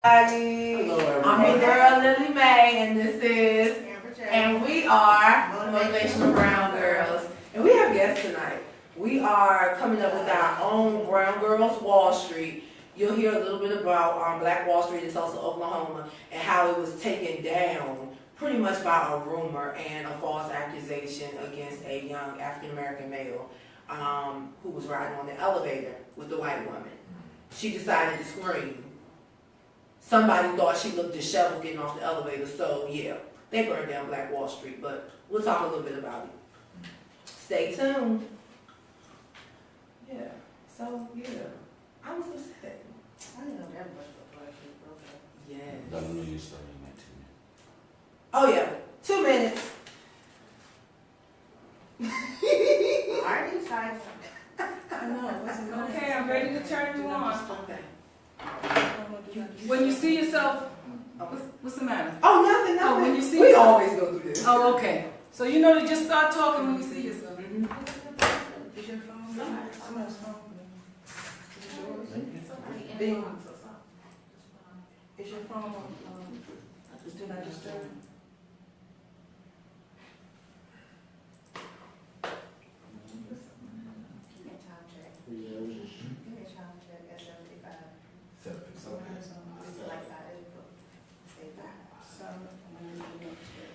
Hello, I'm your girl Lily Mae, and this is, and we are Motivational Brown Girls, and we have guests tonight. We are coming up with our own Brown Girls Wall Street. You'll hear a little bit about Black Wall Street in Tulsa, Oklahoma, and how it was taken down pretty much by a rumor and a false accusation against a young African American male who was riding on the elevator with the white woman. She decided to scream. Somebody thought she looked disheveled getting off the elevator, so yeah, they burned down Black Wall Street, but we'll talk a little bit about it. Stay tuned. Yeah, so yeah, I was upset. I didn't know that much about Black Street, okay. Yes. I don't know you're starting in like 2 minutes. Oh yeah, 2 minutes. I already decided something. I know, it wasn't good. Okay, I'm ready to turn you on. Okay. When you see yourself, what's the matter? Oh, nothing. Oh, when you see we yourself. always go through this. Oh, okay. So you know to just start talking when you see yourself. Is your phone? Somebody's phone. Is it yours? Bing. Is your phone on? Do not disturb. Give me a time check. Give me a time check at 75.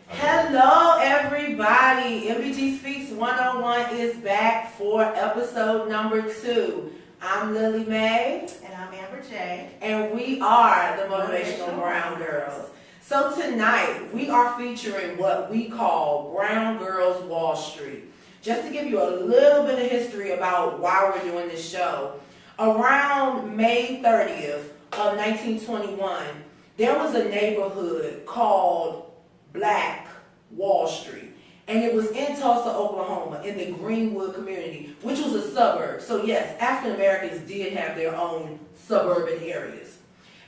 Hello, everybody. MBG Speaks 101 is back for episode number 2. I'm Lily Mae. And I'm Amber J. And we are the Motivational Brown Girls. So tonight, we are featuring what we call Brown Girls Wall Street. Just to give you a little bit of history about why we're doing this show, around May 30th of 1921, there was a neighborhood called Black Wall Street. And it was in Tulsa, Oklahoma, in the Greenwood community, which was a suburb. So yes, African Americans did have their own suburban areas.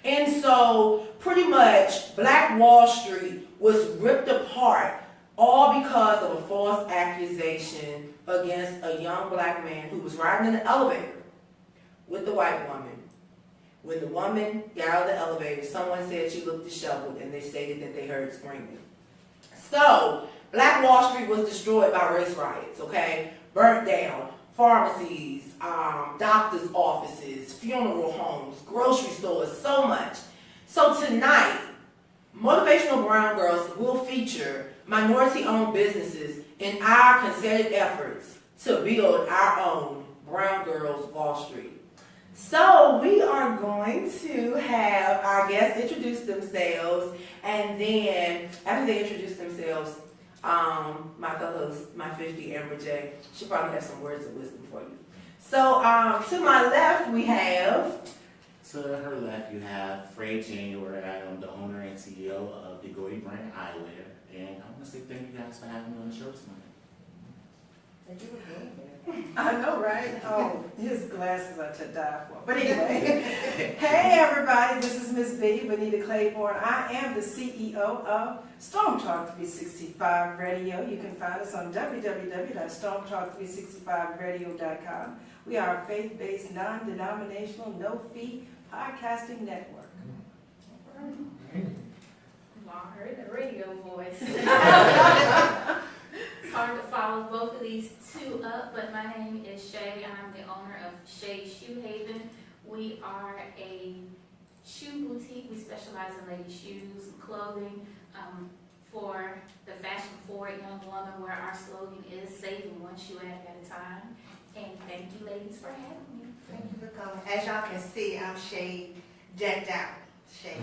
And so pretty much Black Wall Street was ripped apart all because of a false accusation against a young black man who was riding in an elevator with the white woman. When the woman got out of the elevator, someone said she looked disheveled, and they stated that they heard screaming. So, Black Wall Street was destroyed by race riots, okay? Burnt down. Pharmacies, doctors' offices, funeral homes, grocery stores, so much. So tonight, Motivational Brown Girls will feature minority-owned businesses in our concerted efforts to build our own Brown Girls Wall Street. So we are going to have our guests introduce themselves, and then after they introduce themselves, my co-host, my 50 Amber J, she'll probably have some words of wisdom for you. So to my left we have. To her left, you have Frey January. I am the owner and CEO of Diggler brand eyewear, and I want to say thank you guys for having me on the show tonight. Thank you for being here. I know, right? Oh, his glasses are to die for. But anyway, hey everybody, this is Miss B, Bonita Claiborne. I am the CEO of Storm Talk 365 Radio. You can find us on www.stormtalk365radio.com. We are a faith-based, non-denominational, no-fee podcasting network. Y'all heard the radio voice. It's hard to follow both of these two up, but my name is Shay, and I'm the owner of Shays Shoe Haven. We are a shoe boutique. We specialize in ladies' shoes and clothing for the fashion-forward young woman, where our slogan is saving one shoe at a time. And thank you, ladies, for having me. Thank you for coming. As y'all can see, I'm Shay decked out. Shay,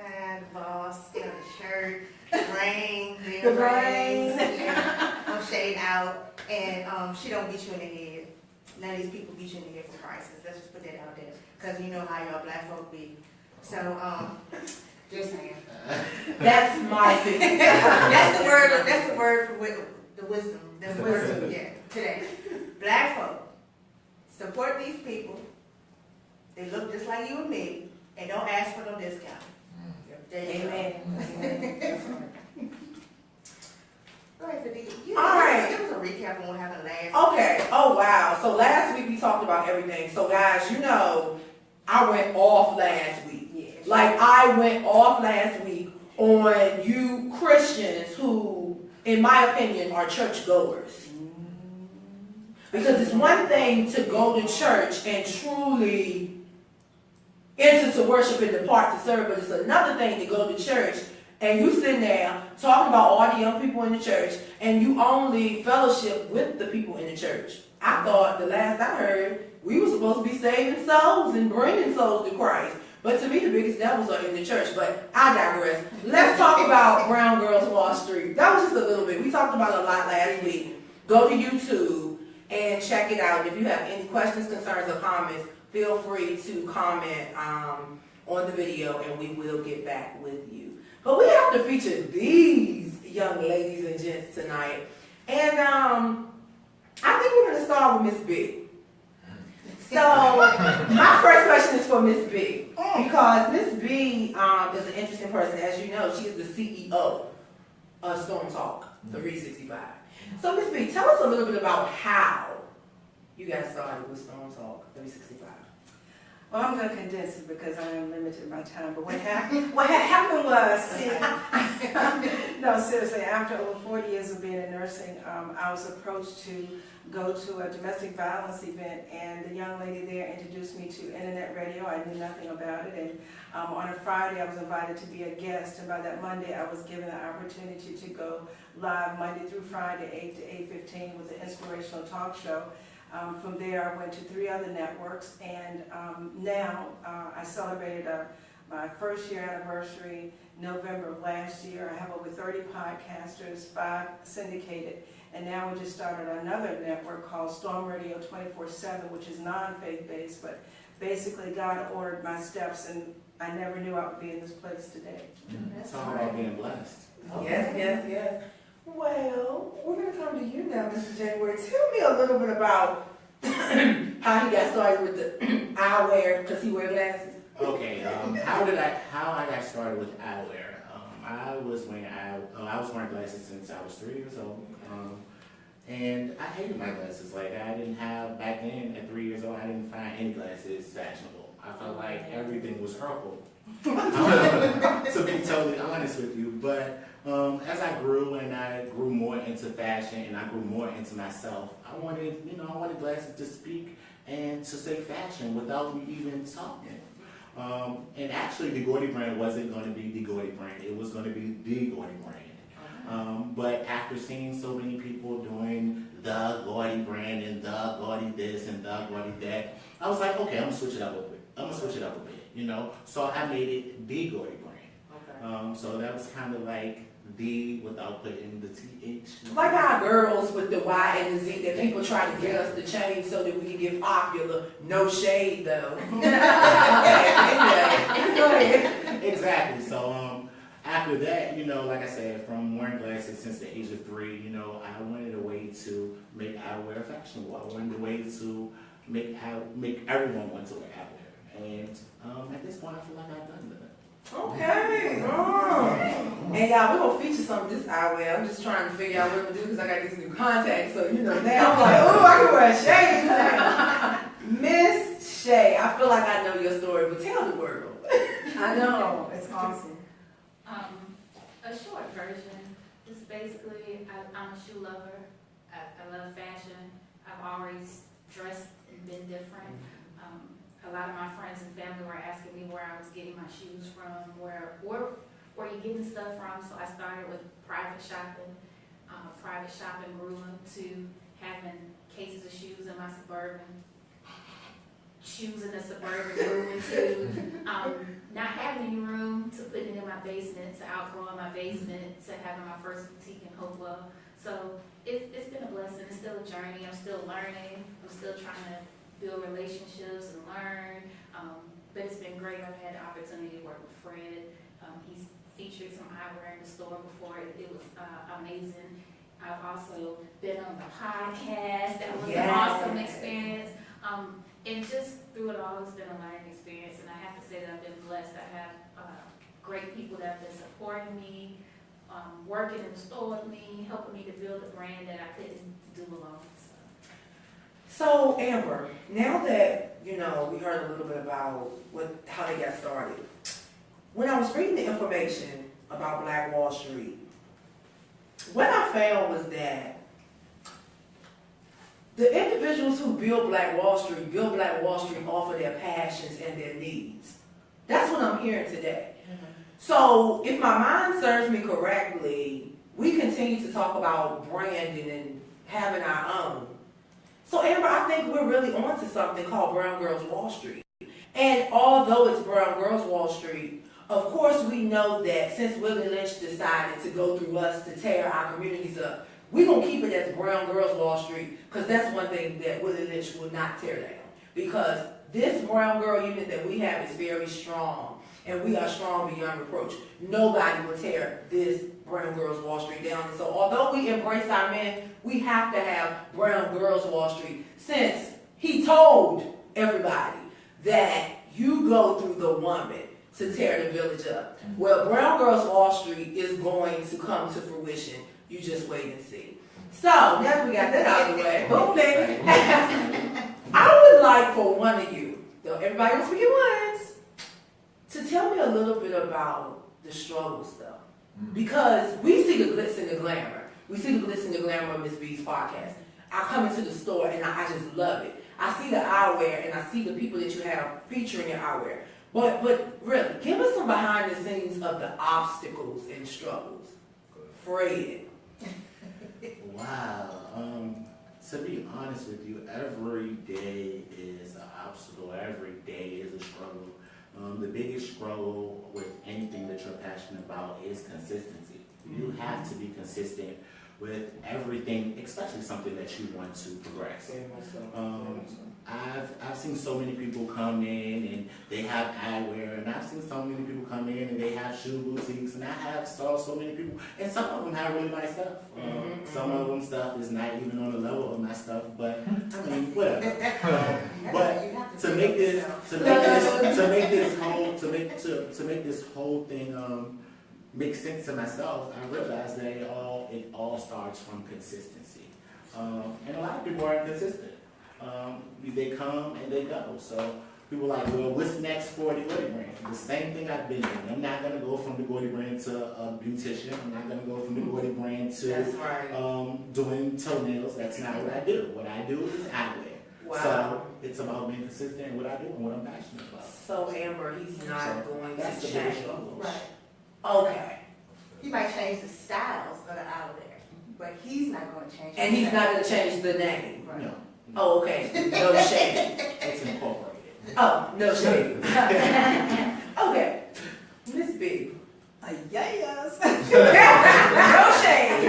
and boss, got a shirt, ring, The rings. I'm shading out, and she don't beat you in the head. None of these people beat you in the head for prices. Let's just put that out there, because you know how y'all black folk be. So, just saying. That's my thing. That's the word. That's the word for the wisdom. That's the wisdom. Yeah. Today, black folk support these people. They look just like you and me, and don't ask for no discount. Amen. Go ahead, Fiddy. All right. Give us a recap on what happened last. Okay. Oh wow. So last week we talked about everything. So guys, you know, I went off last week. Yeah. Like I I went off last week on you Christians who, in my opinion, are churchgoers. Because it's one thing to go to church and truly enter to worship and depart to serve, but it's another thing to go to church and you sitting there talking about all the young people in the church and you only fellowship with the people in the church. I thought the last I heard, we were supposed to be saving souls and bringing souls to Christ. But to me, the biggest devils are in the church. But I digress. Let's talk about Brown Girls Wall Street. That was just a little bit. We talked about it a lot last week. Go to YouTube and check it out. If you have any questions, concerns, or comments, feel free to comment on the video and we will get back with you. But we have to feature these young ladies and gents tonight. And I think we're going to start with Miss B. So my first question is for Miss B. Because Miss B is an interesting person. As you know, she is the CEO of Storm Talk 365. So Miss B, tell us a little bit about how you got started with Storm Talk 365. Well, I'm going to condense it because I am limited in my time. But what happened was, no, seriously, after over 40 years of being in nursing, I was approached to go to a domestic violence event, and the young lady there introduced me to internet radio. I knew nothing about it, and on a Friday I was invited to be a guest, and by that Monday I was given the opportunity to go live Monday through Friday, 8 to 8:15 with an inspirational talk show. From there I went to 3 other networks, and now I celebrated my first year anniversary November of last year. I have over 30 podcasters, 5 syndicated, and now we just started another network called Storm Radio 24/7, which is non-faith based, but basically God ordered my steps, and I never knew I would be in this place today. That's all about being blessed. Yes. Well, we're going to come to you now, Mr. January. Tell me a little bit about how he got started with the eyewear, because he wears glasses. Okay, how I got started with eyewear. I was wearing glasses since I was 3 years old. And I hated my glasses. Like, I didn't have, back then, at 3 years old, I didn't find any glasses fashionable. I felt like everything was purple. To be totally honest with you. But as I grew and I grew more into fashion and I grew more into myself, I wanted glasses to speak and to say fashion without me even talking. And actually, the Gaudy brand wasn't going to be the Gaudy brand. It was going to be the Gaudy brand. But after seeing so many people doing the Gaudy brand and the Gaudy this and the Gaudy that, I was like, okay, I'm gonna switch it up a bit. You know. So I made it the Gaudy brand. Okay. So that was kind of like the without putting the TH. Like our girls with the Y and the Z that people try to get us to change so that we can get popular. No shade though. Anyway, go ahead. Exactly. So after that, like I said, from wearing glasses since the age of 3, I wanted a way to make eyewear fashionable. I wanted a way to make everyone want to wear eyewear. And at this point, I feel like I've done that. Okay. And y'all, we're going to feature some of this eyewear. I'm just trying to figure out what to do because I got these new contacts. So, now I'm like, oh, I can wear Shays now. Miss Shay, I feel like I know your story, but tell the world. I know, it's awesome. A short version is basically, I'm a shoe lover. I love fashion. I've always dressed and been different. A lot of my friends and family were asking me where I was getting my shoes from, where you getting stuff from. So I started with private shopping. Private shopping grew into having cases of shoes in my Suburban. Shoes in the Suburban grew into not having any room to put it in my basement, to outgrowing my basement, to having my first boutique in Hopewell. So it's been a blessing. It's still a journey. I'm still learning. I'm still trying to build relationships and learn. But it's been great. I've had the opportunity to work with Fred. He's featured some eyewear in the store before. It was amazing. I've also been on the podcast. That was an awesome experience. And just through it all, it's been a learning experience. And I have to say that I've been blessed. I have great people that have been supporting me, working in the store with me, helping me to build a brand that I couldn't do alone. So Amber, now that we heard a little bit about how they got started, when I was reading the information about Black Wall Street, what I found was that the individuals who build Black Wall Street off of their passions and their needs. That's what I'm hearing today. So if my mind serves me correctly, we continue to talk about branding and having our own. So Amber, I think we're really onto something called Brown Girls Wall Street. And although it's Brown Girls Wall Street, of course we know that since Willie Lynch decided to go through us to tear our communities up, we're going to keep it as Brown Girls Wall Street, because that's one thing that Willie Lynch will not tear down. Because this Brown Girl unit that we have is very strong, and we are strong beyond reproach. Nobody will tear this Brown Girls Wall Street down. And so although we embrace our men, we have to have Brown Girls Wall Street, since he told everybody that you go through the woman to tear the village up. Well, Brown Girls Wall Street is going to come to fruition. You just wait and see. So, now that we got that out of the way, boom, baby. I would like for one of you, though everybody don't forget once, to tell me a little bit about the struggle stuff. Because we see the glitz and the glamour. We see the glitz and the glamour of Miss B's podcast. I come into the store and I just love it. I see the eyewear and I see the people that you have featuring your eyewear. But really, give us some behind the scenes of the obstacles and struggles. Fred. Wow. To be honest with you, every day is an obstacle. Every day is a struggle. The biggest struggle with anything that you're passionate about is consistency. You have to be consistent with everything, especially something that you want to progress. I've seen so many people come in and they have eyewear, and I've seen so many people come in and they have shoe boutiques, and I have saw so many people, and some of them have really nice stuff. Some of them stuff is not even on the level of my stuff, but I mean, whatever. But to make this whole thing make sense to myself, I realized that it all starts from consistency, and a lot of people are inconsistent. They come and they go. So people are like, well, what's next for the Gordy brand? The same thing I've been doing. I'm not going to go from the Gordy brand to a beautician. I'm not going to go from the Gordy brand to doing toenails. That's not what I do. What I do is eyewear. Wow. So it's about being consistent in what I do and what I'm passionate about. So Amber, he's not going to that's the change. biggest struggle. Right. Okay. He might change the styles of the eyewear, but he's not going to change. And he's not going to change the name. Right. No. Oh, okay. No shade. It's incorporated. Oh, no shade. Okay. Miss B. Yes. No shade.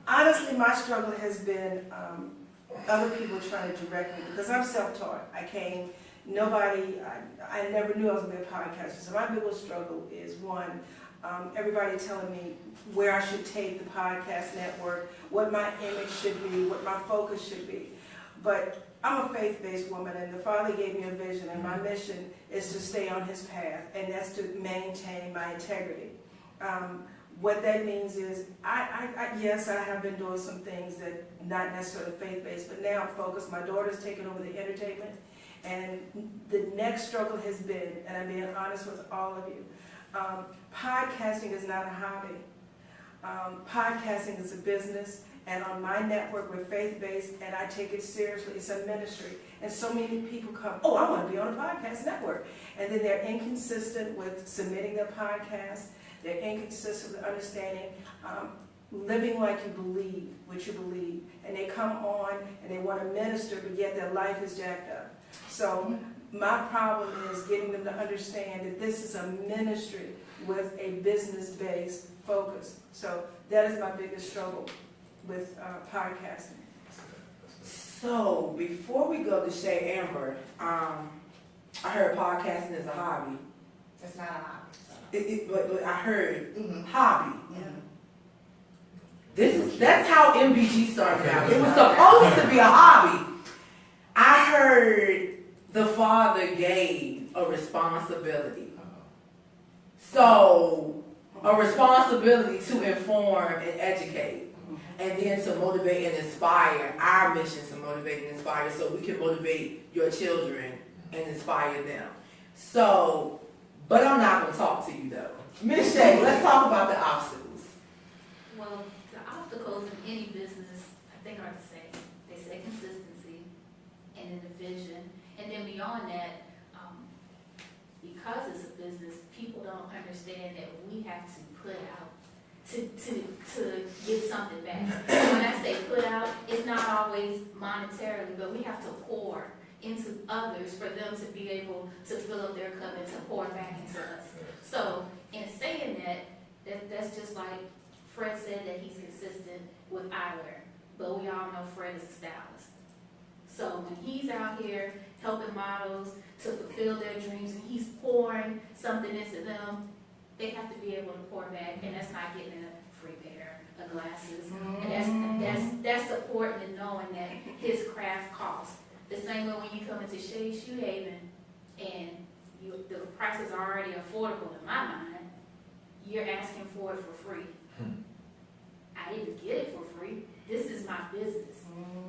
Honestly, my struggle has been other people trying to direct me, because I'm self-taught. I never knew I was going to be a podcaster. So my biggest struggle is, one, everybody telling me where I should take the podcast network, what my image should be, what my focus should be. But I'm a faith-based woman, and the Father gave me a vision, and my mission is to stay on His path, and that's to maintain my integrity. What that means is, yes, I have been doing some things that not necessarily faith-based, but now I'm focused. My daughter's taken over the entertainment, and the next struggle has been, and I'm being honest with all of you, podcasting is not a hobby. Podcasting is a business, and on my network we're faith-based, and I take it seriously. It's a ministry, and so many people come, oh, I want to be on a podcast network, and then they're inconsistent with submitting their podcast. They're inconsistent with understanding, living like you believe what you believe, and they come on and they want to minister, but yet their life is jacked up. So my problem is getting them to understand that this is a ministry with a business-based focus. So that is my biggest struggle with podcasting. So before we go to Shay Amber, I heard podcasting is a hobby. It's not a hobby. But I heard hobby. Yeah. That's how MBG started out. It was supposed to be a hobby. I heard the Father gave a responsibility. So a responsibility to inform and educate, and then to motivate and inspire. Our mission to motivate and inspire, so we can motivate your children and inspire them. So, but I'm not gonna talk to you though. Miss Shay, let's talk about the obstacles. Well, the obstacles in any business, I think, are the same. They say consistency and then the vision. And then beyond that, because it's a business, people don't understand that we have to put out to get something back. When I say put out, it's not always monetarily, but we have to pour into others for them to be able to fill up their cup and to pour back into us. So in saying that's just like Fred said that he's consistent with eyewear, but we all know Fred is a stylist. So when he's out here helping models to fulfill their dreams and he's pouring something into them, they have to be able to pour back, and that's not getting a free pair of glasses. And that's supporting and knowing that his craft costs. The same way when you come into Shays Shoe Haven and the prices are already affordable in my mind, you're asking for it for free. I didn't get it for free. This is my business.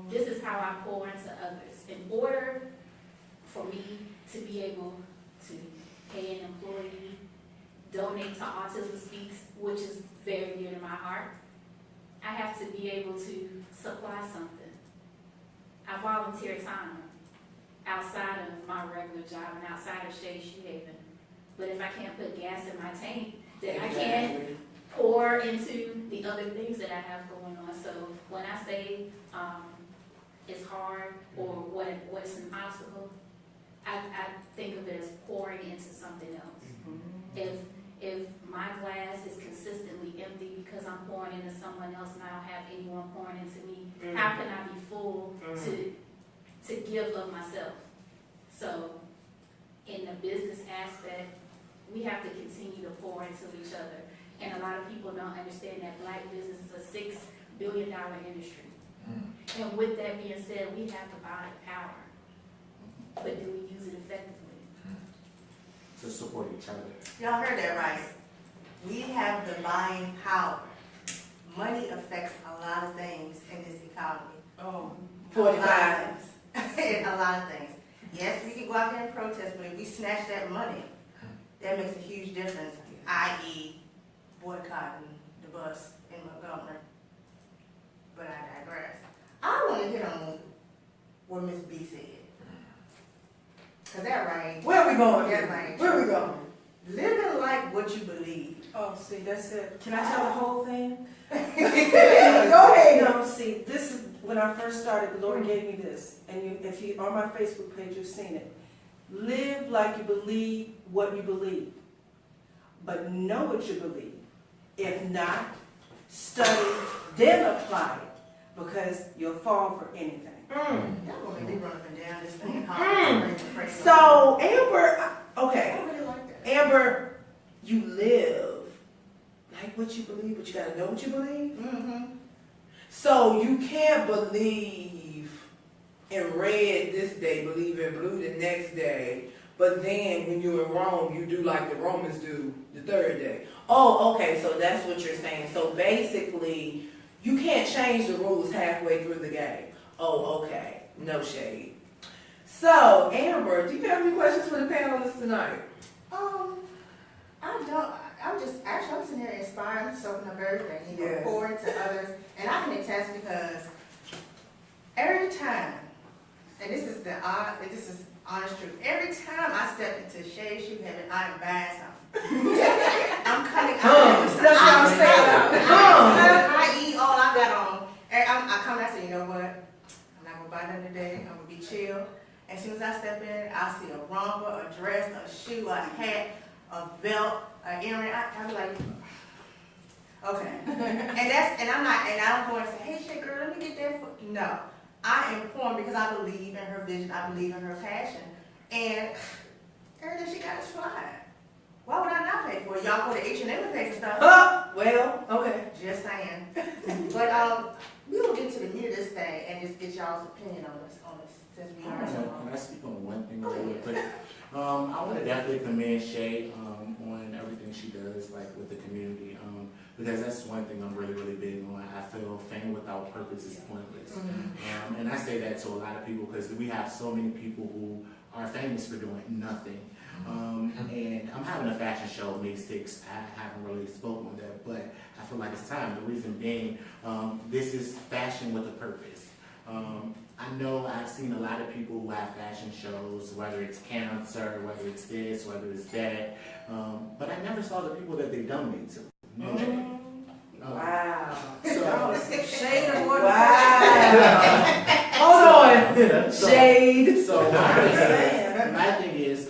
This is how I pour into others. In order for me to be able to pay an employee, donate to Autism Speaks, which is very dear to my heart, I have to be able to supply something. I volunteer time outside of my regular job and outside of Shays Shoe Haven. But if I can't put gas in my tank, then I can't pour into the other things that I have going on. So when I say it's hard or what's an obstacle, I think of it as pouring into something else. If my glass is consistently empty because I'm pouring into someone else and I don't have anyone pouring into me, how can I be full to give of myself? So in the business aspect, we have to continue to pour into each other. And a lot of people don't understand that black business is a $6 billion industry. And with that being said, we have the buying power. But do we use it effectively? To support each other. Y'all heard that right. We have the buying power. Money affects a lot of things in this economy. Oh, 45. A lot of things. Yes, we can go out there and protest, but if we snatch that money, that makes a huge difference, i.e. boycotting the bus in Montgomery. But I digress. I want to hit on what Miss B said. Because that right. Where are we going? That right. Where are we going? Living like what you believe. oh, see, that's it. Can I tell the whole thing? Go ahead. No, see, this is when I first started. The Lord gave me this, and if you on my Facebook page, you've seen it. Live like you believe what you believe, but know what you believe. If not, study, then apply it, because you'll fall for anything. Y'all gonna make me run up and down this thing hard. So Amber, okay, I really like that. Amber, you live like what you believe, but you gotta know what you believe. So you can't believe in red this day, believe in blue the next day, but then when you're in Rome, you do like the Romans do the third day. Oh, okay, so that's what you're saying. So basically, you can't change the rules halfway through the game. Oh, okay, no shade. So, Amber, do you have any questions for the panelists tonight? I don't. I'm sitting here inspired, soaking up everything, Yes. pouring to others, and I can attest because every time, and this is honest truth. Every time I step into Shays Shoe Haven, I'm buying something. I'm coming out. That's what I'm saying. I eat all I got on. I come and I say, you know what? I'm not gonna buy nothing today. I'm gonna be chill. As soon as I step in, I see a romper, a dress, a shoe, a hat, a belt, an earring. I'm like, okay. and I don't go and say, hey, shit, girl, let me get that for. No, I am pouring because I believe in her vision. I believe in her passion, and everything she got is fly. Why would I not pay for it? Y'all go to H&M and pay for stuff. Well, okay. Just saying. But we'll get to the meat of this thing and just get y'all's opinion on this since we are so Can I speak on one thing really quick? I want to definitely commend Shay on everything she does, like with the community, because that's one thing I'm really, really big on. I feel fame without purpose is pointless. And I say that to a lot of people because we have so many people who are famous for doing nothing. And I'm having a fashion show May 6th. I haven't really spoken on that, but I feel like it's time. The reason being, this is fashion with a purpose. I know I've seen a lot of people who have fashion shows, whether it's cancer, whether it's this, whether it's that, but I never saw the people that they donate to. Wow. So, Shade of water. Wow. Hold on. Shade. so my thing is,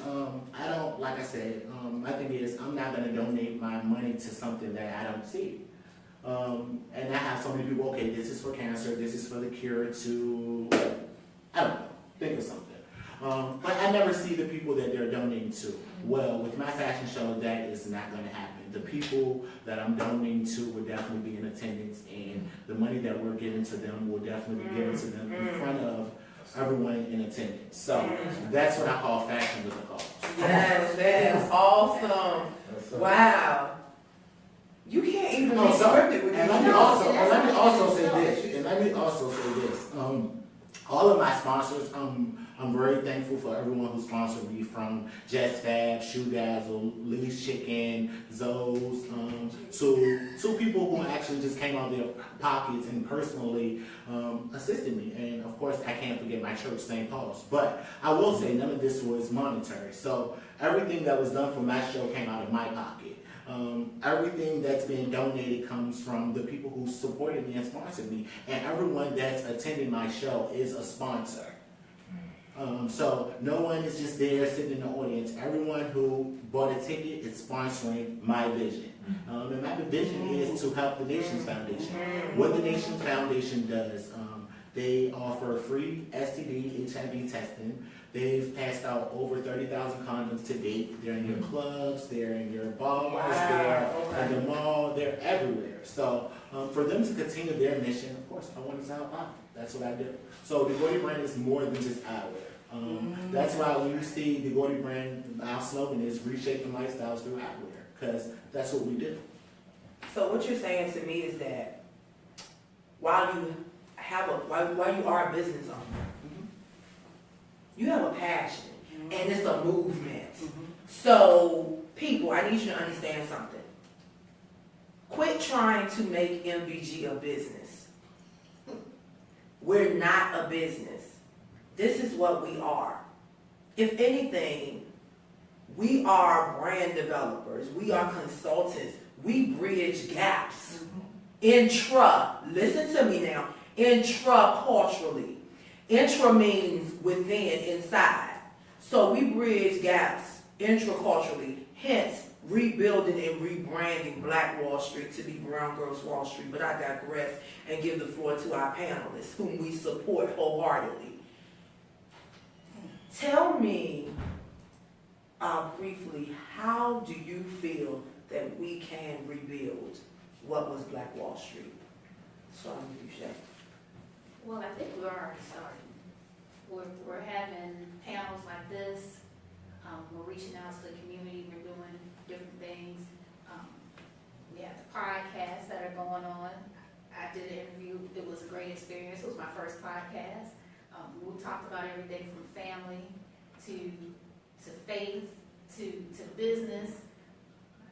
I don't, like I said, my thing is I'm not going to donate my money to something that I don't see. And I have so many people, okay, this is for cancer, this is for the cure to, I don't know, think of something. But I never see the people that they're donating to. Well, with my fashion show, that is not going to happen. The people that I'm donating to will definitely be in attendance, and the money that we're giving to them will definitely be given to them in front of everyone in attendance. So that's what I call fashion with a cause. Yes, that is awesome. Wow. You can't even be scripted with And these let me also say this. All of my sponsors, I'm very thankful for everyone who sponsored me, from Just Fab, Shoe Dazzle, Lee's Chicken, Zoe's, to people who actually just came out of their pockets and personally assisted me. And of course, I can't forget my church, St. Paul's. But I will say none of this was monetary. So everything that was done for my show came out of my pocket. Everything that's been donated comes from the people who supported me and sponsored me. And everyone that's attending my show is a sponsor. So no one is just there sitting in the audience. Everyone who bought a ticket is sponsoring my vision. And my vision is to help the Nations Foundation. What the Nations Foundation does, they offer free STD, HIV testing. They've passed out over 30,000 condoms to date. They're in your clubs, they're in your bars, they're in the mall, they're everywhere. So for them to continue their mission, of course, I want to help out. That's what I do. So the Gordy brand is more than just eyewear. That's why when you see the Gordy brand, our slogan is reshaping lifestyles through eyewear, because that's what we do. So what you're saying to me is that while you are a business owner, you have a passion, and it's a movement. So people, I need you to understand something. Quit trying to make MBG a business. We're not a business. This is what we are. If anything, we are brand developers. We are consultants. We bridge gaps. Listen to me now, intra-culturally. Intra means within, inside. So we bridge gaps intra-culturally, hence rebuilding and rebranding Black Wall Street to be Brown Girls Wall Street. But I digress and give the floor to our panelists, whom we support wholeheartedly. Tell me briefly, how do you feel that we can rebuild what was Black Wall Street? Starting with you, Shay. Well, I think we're already starting. We're having panels like this. We're reaching out to the community. We're doing different things. We have the podcasts that are going on. I did an interview. It was a great experience. It was my first podcast. We talked about everything from family to faith to business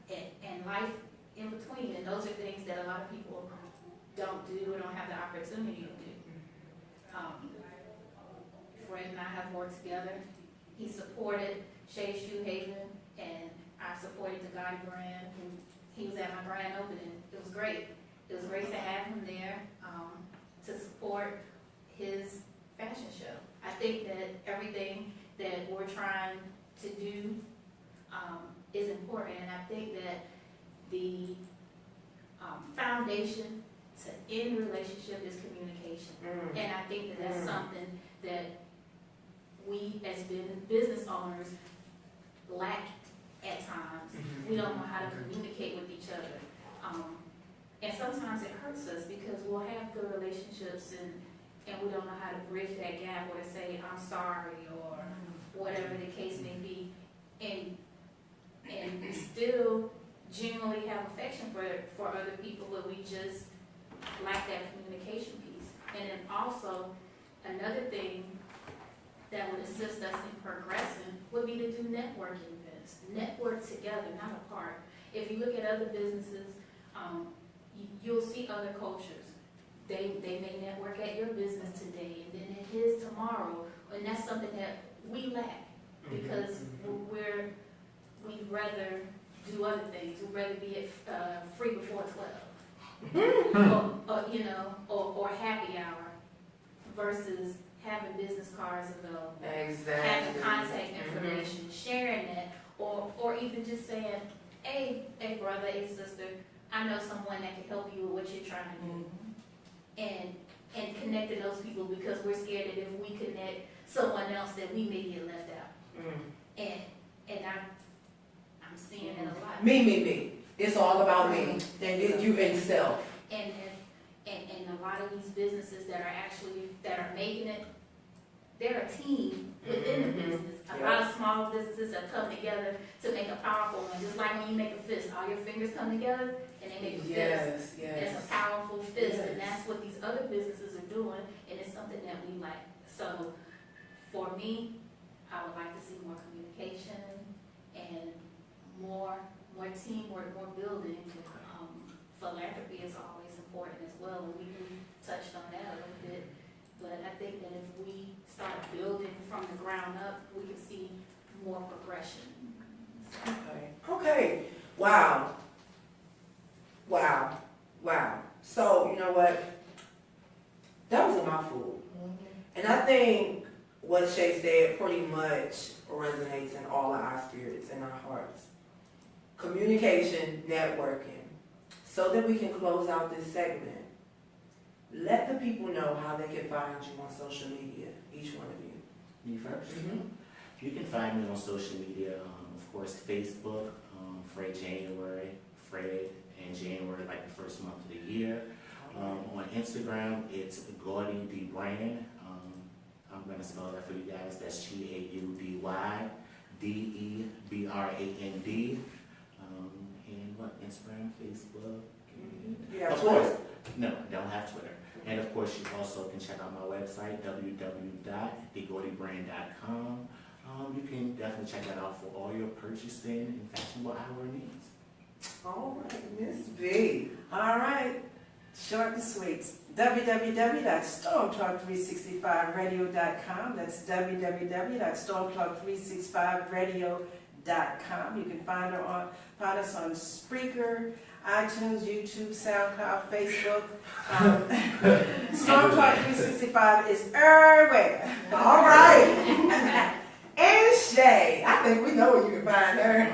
and life in between. And those are things that a lot of people don't do or don't have the opportunity to do. Fred and I have worked together. He supported Shays Shoe Haven, and I supported the Gotti brand. He was at my grand opening. It was great. It was great to have him there to support his fashion show. I think that everything that we're trying to do is important, and I think that the foundation to any relationship is communication. And I think that that's something that we as business owners lack at times. We don't know how to communicate with each other. And sometimes it hurts us because we'll have good relationships and we don't know how to bridge that gap or to say, I'm sorry, or whatever the case may be. And we still genuinely have affection for other people, but we just lack that communication piece. And then also, another thing that would assist us in progressing would be to do networking events. business. Network together, not apart. If you look at other businesses, you'll see other cultures. They may network at your business today and then at his tomorrow, and that's something that we lack because we'd rather do other things. We'd rather be at free before 12, or happy hour versus having business cards available, having contact information, sharing it, or even just saying, hey brother, hey sister, I know someone that can help you with what you're trying to do. And connecting those people because we're scared that if we connect someone else that we may get left out. And I'm seeing it a lot. Me. It's all about me. You and self. And a lot of these businesses that are making it, they're a team within the business. A lot of small businesses have come together to make a powerful one. Just like when you make a fist, all your fingers come together and they make a fist. It's a powerful fist, and that's what these other businesses are doing, and it's something that we like. So for me, I would like to see more communication and more teamwork, more building. Philanthropy is always important as well, and we touched on that a little bit. But I think that if we start building from the ground up, we can see more progression. Okay. Wow. So, you know what? That was a mouthful. And I think what Shay said pretty much resonates in all of our spirits and our hearts. Communication, networking. So that we can close out this segment, let the people know how they can find you on social media, each one of you. Me first? You can find me on social media, of course, Facebook, Fred and January, like the first month of the year. On Instagram, it's Gaudy D Brand. I'm going to spell that for you guys. That's GAUDY DEBRAND. And what? Instagram, Facebook. Of course. No, I don't have Twitter. And of course, you also can check out my website, www.thegaudybrand.com. You can definitely check that out for all your purchasing and fashionable eyewear needs. All right, Miss B. All right, short and sweet. www.stormtalk365radio.com. That's www.stormtalk365radio.com. You can find us on Spreaker, iTunes, YouTube, SoundCloud, Facebook. Storm Talk 365 is everywhere. All right. And Shay, I think we know where you can find her.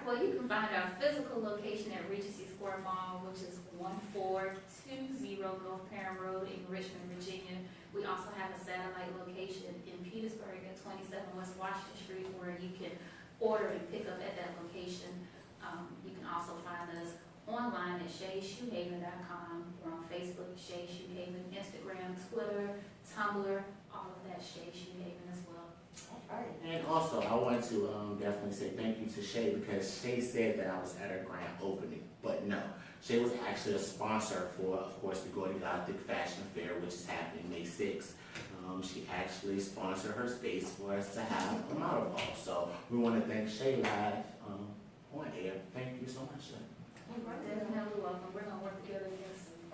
Well, you can find our physical location at Regency Square Mall, which is 1420 North Perrin Road in Richmond, Virginia. We also have a satellite location in Petersburg at 27 West Washington Street where you can order and pick up at that location. You can also find us online at ShaysShoeHaven.com. We're on Facebook, Shays Shoehaven, Instagram, Twitter, Tumblr, all of that Shays Shoehaven as well. And also, I want to definitely say thank you to Shay because Shay said that I was at her grand opening, but no. Shay was actually a sponsor for, of course, the Gaudy Gothic Fashion Fair, which is happening May 6th. She actually sponsored her space for us to have a model ball. So we want to thank Shay live on air. Thank you so much, Shay. Definitely welcome. We're going to work together again soon.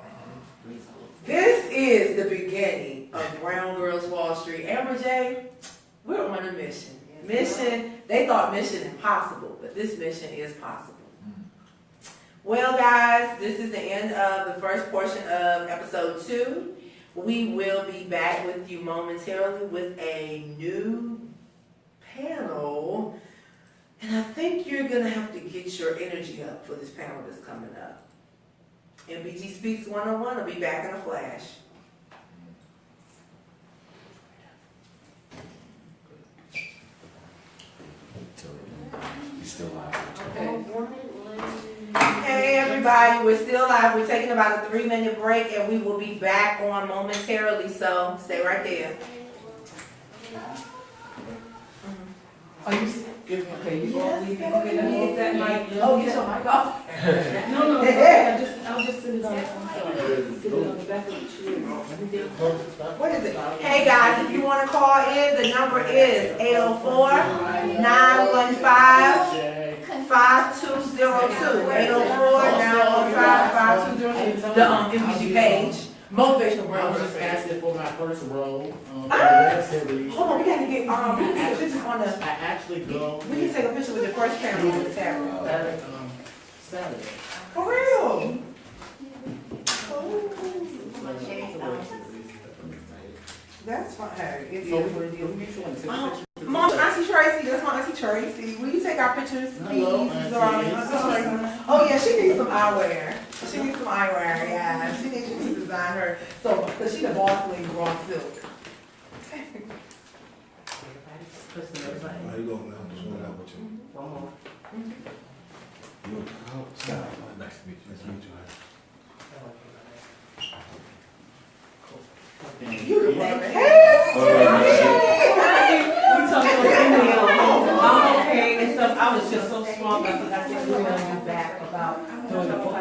This is the beginning of Brown Girls Wall Street. Amber J, we're on a mission. They thought mission impossible, but this mission is possible. Well, guys, this is the end of the first portion of episode 2. We will be back with you momentarily with a new panel. And I think you're going to have to get your energy up for this panel that's coming up. MBG Speaks 101 will be back in a flash. You're still live. Okay. Hey everybody, we're still live. We're taking about a 3-minute break and we will be back on momentarily, so stay right there. Are you okay? You gonna leave? Okay, let me get that mic. Oh, get your mic off. No, I'll just send it on. I'm sorry. What is it? Hey guys, if you want to call in, the number is 804-915-5202. 804-915-5202. The MBG page. Motivational I Brown was Girls. just asking for my first role for the web series. Hold on, we gotta get, we can take a picture on the, I actually go. we can take a picture with the first camera on the tablet. Saturday. For real? That's fine. Hey, it is So what it is. we need to take a picture. Mom, Auntie Tracey, that's my Auntie Tracy. Will you take our pictures, please? Hello, Auntie. Oh yeah, she needs some eyewear. She needs some eyewear, yeah. She needs to design her. So, cause she's the boss lady, raw silk. How you going, man? Just going out with you. One more. You Scott. Nice to meet you. Nice to meet you. You the one. Hey! We talked on email. I'm okay and stuff. I was just so small because I think we're gonna be back about doing the book.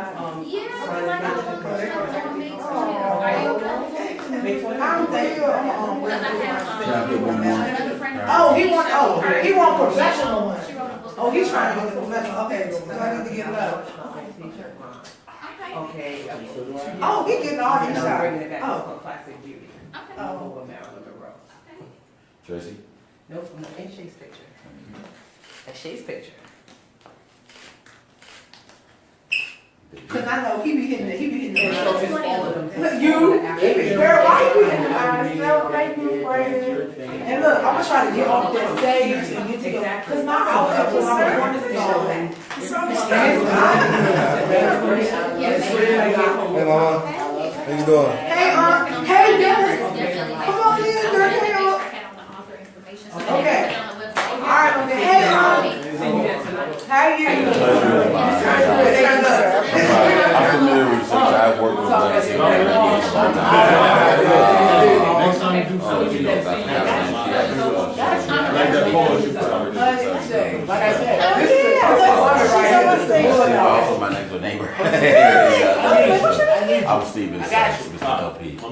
He want professional one. Oh, he's trying to get the professional. Okay, so I need to get it up. Okay. Oh, he getting all these I'm shots. bringing it back. It's Oh, called Classic Beauty. oh. Over Marilyn Monroe. Tracy? Nope, no, in Shay's picture. That's Shay's picture. Cause I know he be hitting the And so it's all of them. Look, you, girl, why you be hitting the eyes? No, thank you, friend. And look, I'm gonna try to get off that stage and get to the, cause my outfit was on the one is all that. Hey, Mama. How you doing? Hey, hey, Derrek. Come on in, Derrek. Hey, okay. All right, okay. Hey, how are you? I'm familiar with Six. I've worked with Lexi. Next time you do something, like I said, this is Also my next door neighbor. I'm Steven. I got you. Mr. LP. Hi,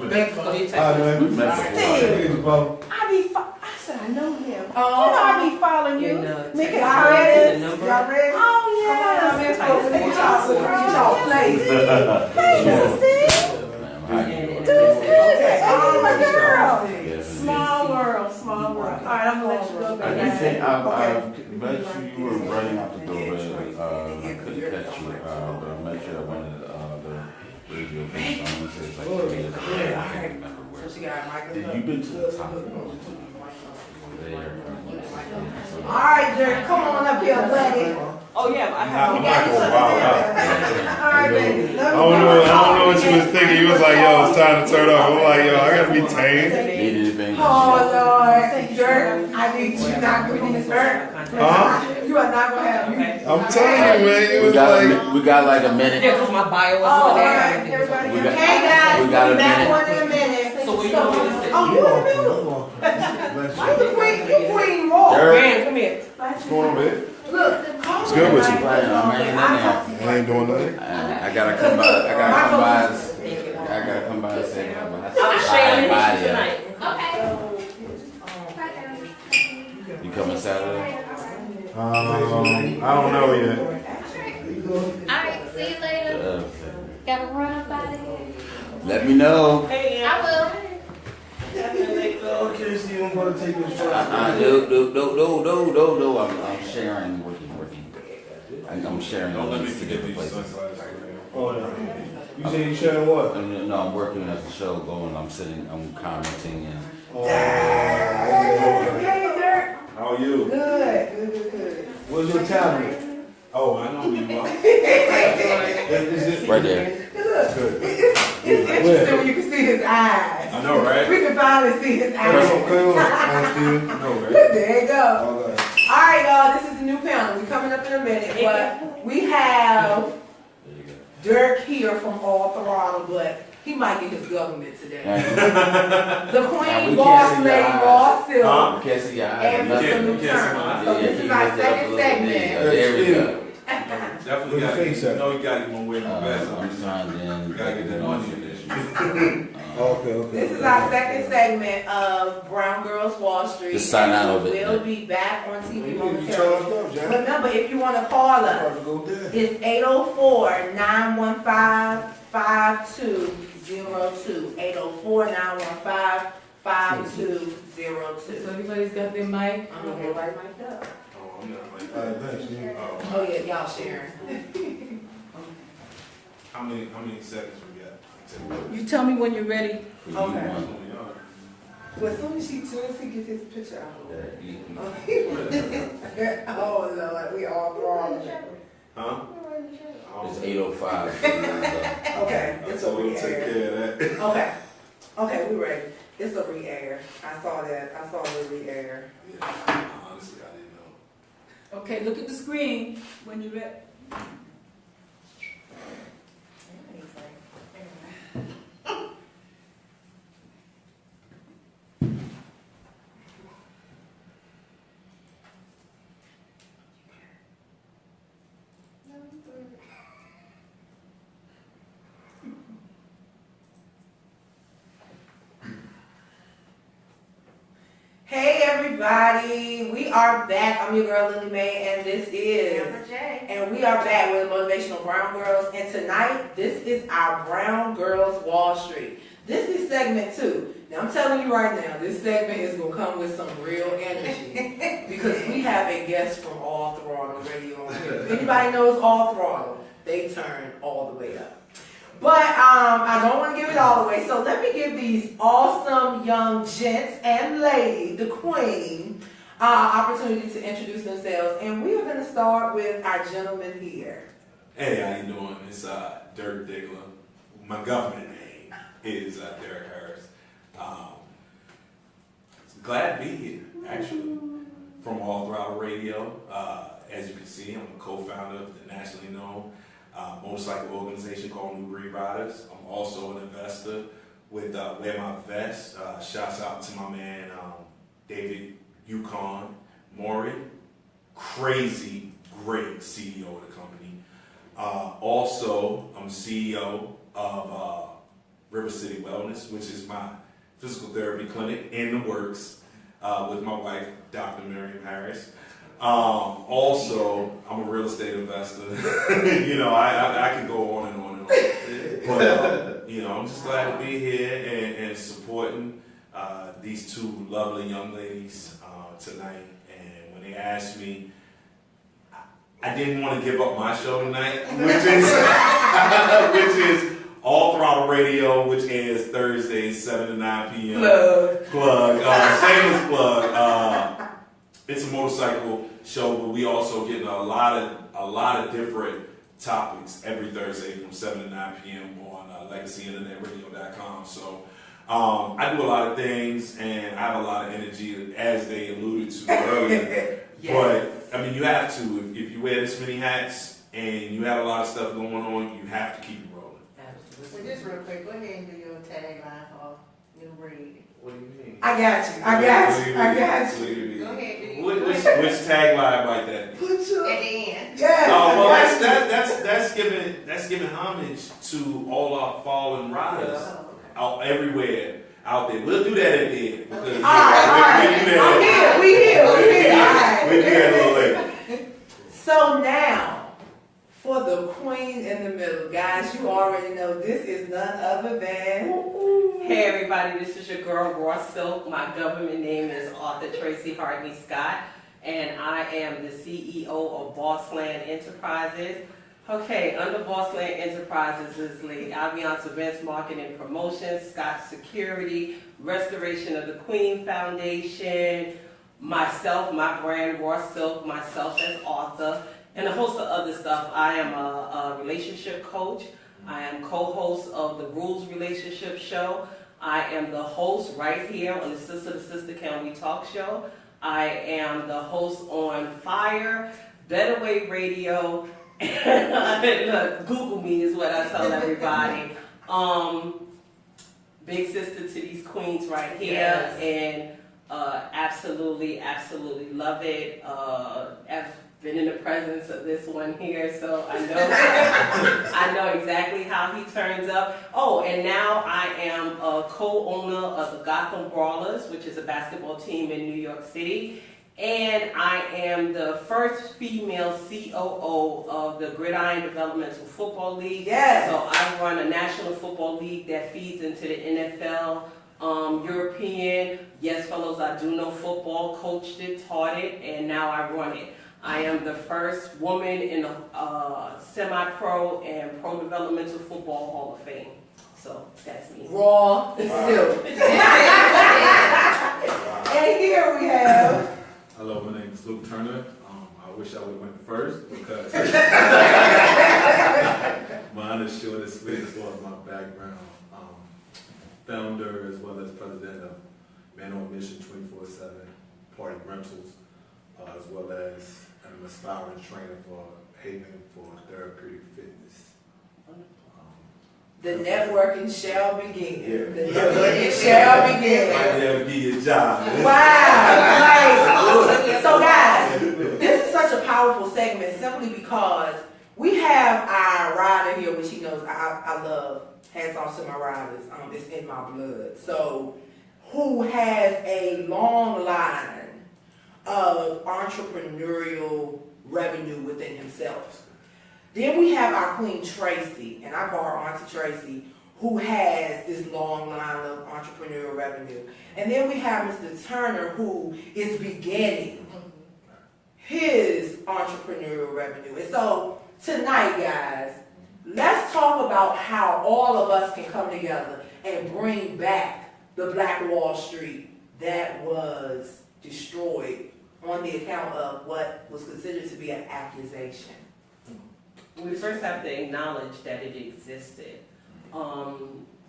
man. We've met before. I said I know him. You know I Oh, be following you. Mickey, y'all ready? Y'all Y'all ready? Oh Come on, yeah. let's go. Get y'all place. Hey, Steve. Oh my girl. Small world, small world. All right, I'm gonna let you go. I baby. do think I met you were running out the door, but I couldn't catch you. But I met you at one of the radio things. I'm gonna say it's like 3 years ago. I can't remember where. So she got a microphone. Yeah, you've been to the top of the there. All right, Derrek, come on up here, buddy. Oh yeah, I have. I'm not gonna wow out. All right, baby. I don't know what you was thinking. You was like, yo, it's time to turn up. I'm like, yo, I gotta be tame. Need anything? Oh, Lord. Derrek, I need you not doing this, Derrek. Huh? You are not going to have me. I'm telling you, man. You was like, We got like a minute. Yeah, because my bio was Oh, all on there. right, everybody. We got- Hey, guys. we got a We'll be back minute. one in a minute. So where you going with this? Oh, you in the middle. Why you queen? You queen more. Derrek. Man, come here. what's going on, babe? Look. It's good with you. I'm hanging in there. I ain't doing nothing. I gotta come by. I gotta come by and say bye. I'm sharing Bye, this yeah. tonight. You coming Saturday? I don't know yet. Alright, see you later. Gotta run up out of here. Let me know. I will. Okay, so you don't want to take this No. I'm sharing, working. I'm sharing all these different places. Oh, no. You say you sharing what? No, I'm working as a show going. I'm commenting and. Hey, Derrek. How are you? Good. Where's your tablet? Oh, I know who you are. Is it Right there. Look, it's interesting when you can see his eyes. I know, right? We can finally see his eyes. Okay, Steven. I know, right? There you go. Okay. All right, y'all, this is the new panel. We're coming up in a minute, but we have There you go. Derrek here from All Throttle, but he might get his government today. The Now, Queen we Boss can't see Lady your eyes. Raw Silk You can't see your eyes. and Mr. can't New see Turner. my eyes. So this is our second segment. There we go. Definitely got to, you know, you got to get one way to the best. I'm trying to. You got to get that money. Okay. This is our second segment of Brown Girls Wall Street. Just sign out of it. We'll be back on TV You momentarily. charged up, Jack. Remember, if you want to call us, Go there. it's 804-915-5202. 804-915-5202. So everybody's got their mic. Everybody mic'd up. Oh, I'm not like, thanks, man. Oh yeah, y'all sharing. How many seconds we got? You tell me when you're ready. Okay. Oh, Well, as soon as he gets his picture out. Yeah. Oh Lord, we all wrong. Huh? It's 8:05. Okay, it's a So we'll take re-air. care of that. Okay, we ready. It's a re-air. I saw that. I saw the re-air. Honestly, I didn't know. Okay, look at the screen when you're ready. Hey everybody, we are back. I'm your girl Lily Mae, and this is, Amber J. and we are back with Motivational Brown Girls. And tonight, this is our Brown Girls Wall Street. This is segment 2. Now I'm telling you right now, this segment is gonna come with some real energy because we have a guest from All Throttle Radio on here. If anybody knows All Throttle, they turn all the way up. But I don't want to give it all away, so let me give these awesome young gents and lady, the queen, opportunity to introduce themselves. And we are going to start with our gentleman here. Hey, how you doing? It's Derrek Diggler. My government name is Derrek Harris. Glad to be here, actually, from All Throttle Radio. As you can see, I'm a co-founder of the nationally known motorcycle organization called New Breed Riders. I'm also an investor with Wear My Vest. Shouts out to my man David Yukon Maury, crazy great CEO of the company. Also, I'm CEO of River City Wellness, which is my physical therapy clinic in the works with my wife, Dr. Miriam Harris. Also, I'm a real estate investor. You know, I can go on and on and on. But, you know, I'm just glad to be here and supporting these two lovely young ladies tonight. And when they asked me, I didn't want to give up my show tonight, which is All Throttle Radio, which is Thursdays, 7 to 9 p.m. Plug. Shameless plug. It's a motorcycle show, but we also get a lot of different topics every Thursday from 7 to 9 p.m. on LegacyInternetRadio.com. So I do a lot of things, and I have a lot of energy, as they alluded to earlier. Yes. But I mean, you have to. If you wear this many hats and you have a lot of stuff going on, you have to keep it rolling. So just real quick, go ahead and do your tagline for New Breed. What do you mean? I got you. Go ahead, do Which tagline like that? at the end. Yes. Oh well, I got that's giving homage to all our fallen riders out everywhere out there. We'll do that at the end because all right. We here. All right. We do that a little later. So now, for the queen in the middle, guys, you already know this is none other than. Hey everybody, this is your girl Raw Silk. My government name is author Tracey Hardney-Scott, and I am the CEO of Bossland Enterprises. Okay, under Bossland Enterprises is Lady Alliance Events Marketing Promotions, Scott Security, Restoration of the Queen Foundation, myself, my brand Raw Silk, myself as author, and a host of other stuff. I am a relationship coach. I am co-host of the Rules Relationship Show. I am the host right here on the Sister to Sister Can We Talk show. I am the host on Fire, Better Way Radio, Google me is what I tell everybody. Big sister to these queens right here, yes. And absolutely love it. Have been in the presence of this one here, so I know I know exactly how he turns up. Oh, and now I am a co-owner of the Gotham Brawlers, which is a basketball team in New York City. And I am the first female COO of the Gridiron Developmental Football League. Yes. So I run a national football league that feeds into the NFL, European. Yes, fellows, I do know football, coached it, taught it, and now I run it. I am the first woman in the semi-pro and pro developmental football Hall of Fame. So that's me. Raw silk. And here we have. Hello, my name is Luke Turner. I wish I would have went first because mine is short and sweet as far as my background. Founder as well as president of Man on Mission 24/7 Party Rentals, as well as an aspiring trainer for Haven for Therapeutic Fitness. The networking shall begin. Yeah. The networking shall begin. Might be able to give you a job. Wow. Like, so guys, this is such a powerful segment simply because we have our rider here, which he knows I love. Hats off to my riders. It's in my blood. So, who has a long line of entrepreneurial revenue within himself. Then we have our queen Tracey, and I call her Auntie Tracey, who has this long line of entrepreneurial revenue. And then we have Mr. Turner, who is beginning his entrepreneurial revenue. And so tonight, guys, let's talk about how all of us can come together and bring back the Black Wall Street that was destroyed on the account of what was considered to be an accusation. We first have to acknowledge that it existed.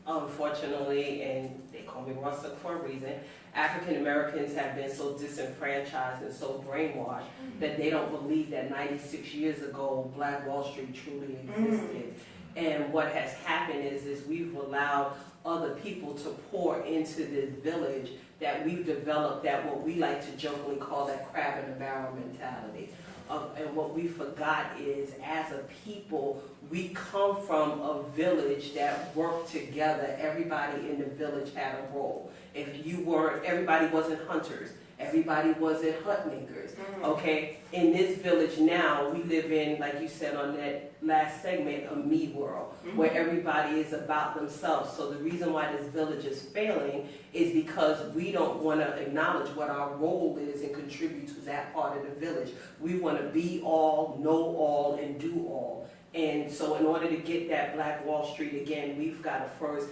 Unfortunately, and they call me Russell for a reason, African Americans have been so disenfranchised and so brainwashed that they don't believe that 96 years ago Black Wall Street truly existed. And what has happened is we've allowed other people to pour into this village that we've developed, that what we like to jokingly call that crab in the barrel mentality. And what we forgot is, as a people, we come from a village that worked together. Everybody in the village had a role. If you weren't, everybody wasn't hunters. Everybody wasn't hut makers. Okay? In this village now, we live in, like you said on that last segment, a me world, where everybody is about themselves. So the reason why this village is failing is because we don't want to acknowledge what our role is and contribute to that part of the village. We want to be all, know all, and do all. And so in order to get that Black Wall Street again, we've got to first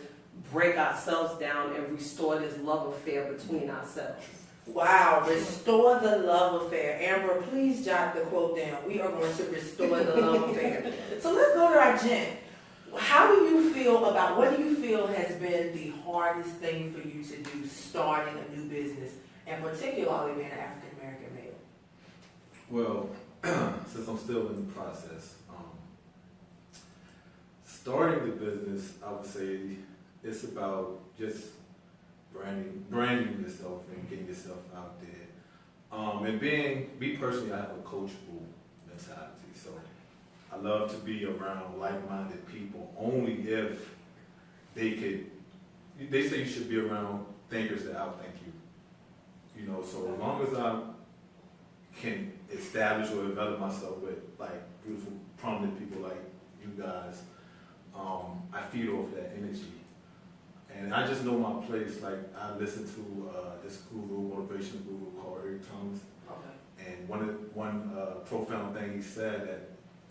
break ourselves down and restore this love affair between ourselves. Wow, restore the love affair. Amber, please jot the quote down. We are going to restore the love affair. So let's go to our gent. How do you feel about, what do you feel has been the hardest thing for you to do starting a new business, and particularly being an African American male? Well, since I'm still in the process, starting the business, I would say it's about just branding yourself and getting yourself out there. And me personally, I have a coachable mentality. So I love to be around like-minded people only if they say you should be around thinkers that outthink you. You know, so as long as I can establish or develop myself with like beautiful, prominent people like you guys, I feed off that energy. And I just know my place. Like, I listen to this guru, motivational guru called Eric Thomas. Okay. And one profound thing he said, that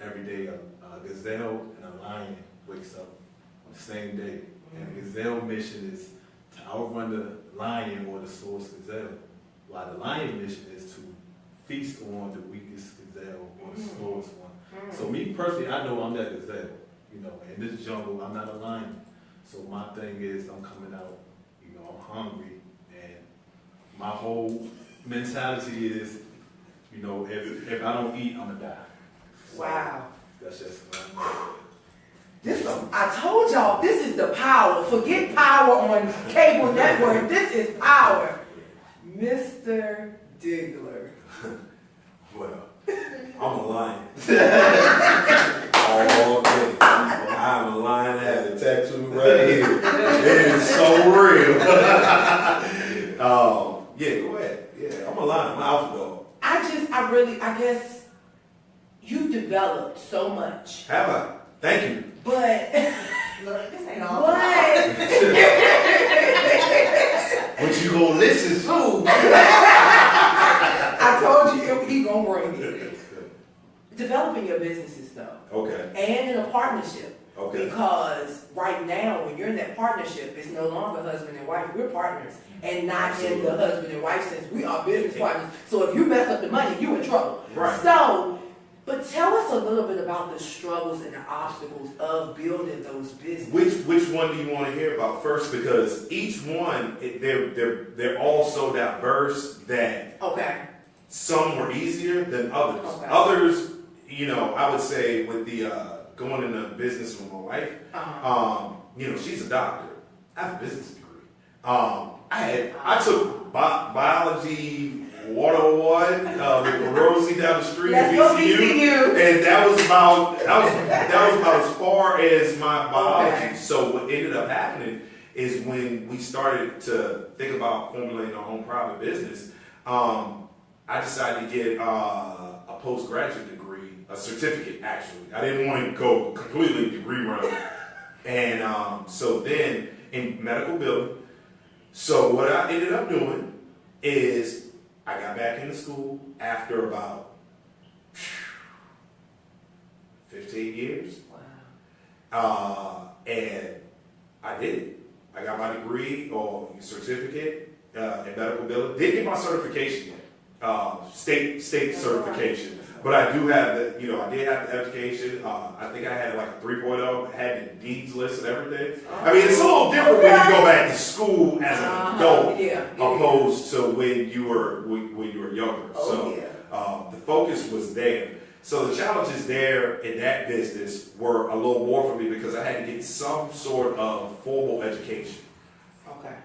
every day a gazelle and a lion wakes up on the same day. And the gazelle mission is to outrun the lion or the slowest gazelle, while the lion mission is to feast on the weakest gazelle or the slowest one. So me personally, I know I'm that gazelle. You know, in this jungle, I'm not a lion. So my thing is, I'm coming out, you know, I'm hungry, and my whole mentality is, you know, if I don't eat, I'm gonna die. So wow. That's just what I told y'all, this is the power. Forget power on cable network. This is power. Mr. Diggler. Well, I'm a lion. All day. I'm a lion that has a tattoo right here. It is so real. Yeah, go ahead. Yeah, I'm a lion. I'm an alpha dog. I guess you've developed so much. Have I? Thank you. But, Look, this ain't all. What you gonna listen to? I told you he gonna bring it. Developing your businesses though. Okay. And in a partnership. Okay. Because right now, when you're in that partnership, it's no longer husband and wife. We're partners. And not in the husband and wife sense. We are business partners. So if you mess up the money, you in trouble. Right. So, but tell us a little bit about the struggles and the obstacles of building those businesses. Which one do you want to hear about first? Because each one, they're all so diverse that some were easier than others. Okay. Others, I would say with the going into business with my wife, she's a doctor. I have a business degree. I took biology 101 with Rosie down the street at VCU, and that was about as far as my biology. Okay. So what ended up happening is when we started to think about formulating our own private business, I decided to get a postgraduate degree, a certificate actually. I didn't want to go completely degree route, and so then in medical billing. So what I ended up doing is I got back into school after about 15 years. Wow. And I did it. I got my degree or certificate in medical billing. Didn't get my certification yet, state certification. But I do have the, I did have the education. I think I had like a 3.0. I had the deeds list and everything. I mean, it's a little different when you go back to school as an adult, opposed to when you were younger. The focus was there. So the challenges there in that business were a little more for me because I had to get some sort of formal education. Okay.